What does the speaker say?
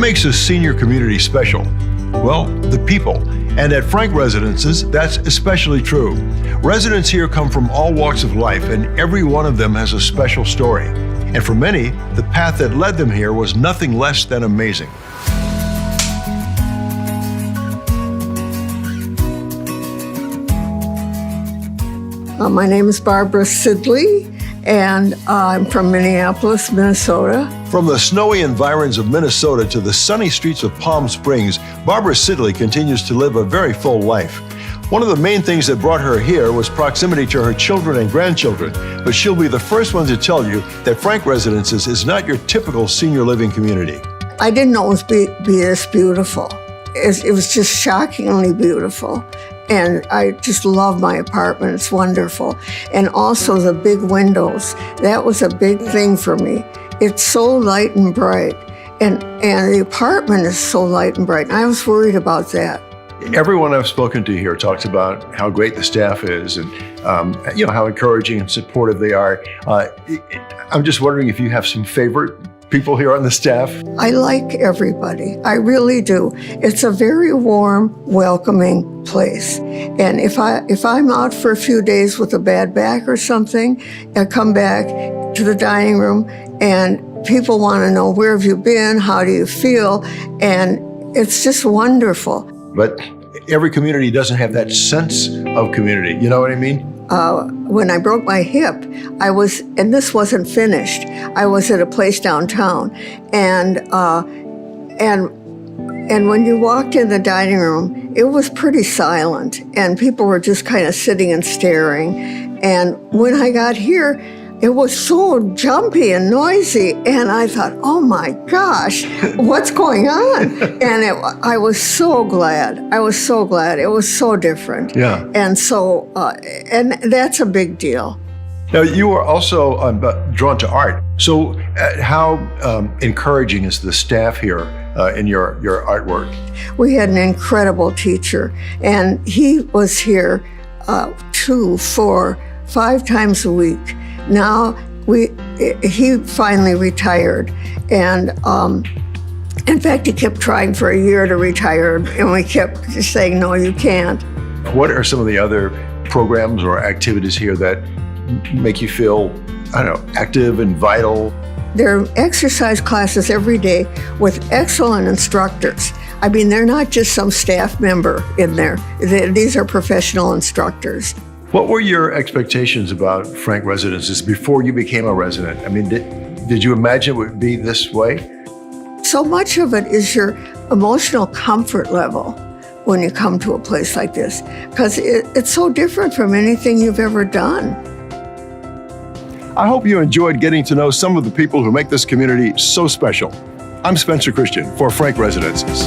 makes a senior community special? Well, the people. And at Frank Residences, that's especially true. Residents here come from all walks of life, and every one of them has a special story. And for many, the path that led them here was nothing less than amazing. My name is Barbara Sidley, and I'm from Minneapolis, Minnesota. From the snowy environs of Minnesota to the sunny streets of Palm Springs, Barbara Sidley continues to live a very full life. One of the main things that brought her here was proximity to her children and grandchildren, but she'll be the first one to tell you that Frank Residences is not your typical senior living community. I didn't know it was be this beautiful. It was just shockingly beautiful. And I just love my apartment. It's wonderful. And also the big windows. That was a big thing for me. It's so light and bright. And the apartment is so light and bright. And I was worried about that. Everyone I've spoken to here talks about how great the staff is and how encouraging and supportive they are. I'm just wondering if you have some favorite people here on the staff. I like everybody. I really do. It's a very warm, welcoming place. And if I'm out for a few days with a bad back or something, I come back to the dining room and people want to know, where have you been? How do you feel? And it's just wonderful. But every community doesn't have that sense of community. You know what I mean? When I broke my hip, and this wasn't finished, I was at a place downtown, and when you walked in the dining room, it was pretty silent, and people were just kind of sitting and staring. And when I got here, it was so jumpy and noisy, and I thought, oh my gosh, what's going on? And I was so glad. I was so glad. It was so different. Yeah. And so, and that's a big deal. Now, you are also drawn to art. So how encouraging is the staff here in your artwork? We had an incredible teacher, and he was here 2, 4, 5 times a week. Now, he finally retired, and in fact, he kept trying for a year to retire, and we kept saying, no, you can't. What are some of the other programs or activities here that make you feel, I don't know, active and vital? There are exercise classes every day with excellent instructors. I mean, they're not just some staff member in there. These are professional instructors. What were your expectations about Frank Residences before you became a resident? I mean, did you imagine it would be this way? So much of it is your emotional comfort level when you come to a place like this, because it's so different from anything you've ever done. I hope you enjoyed getting to know some of the people who make this community so special. I'm Spencer Christian for Frank Residences.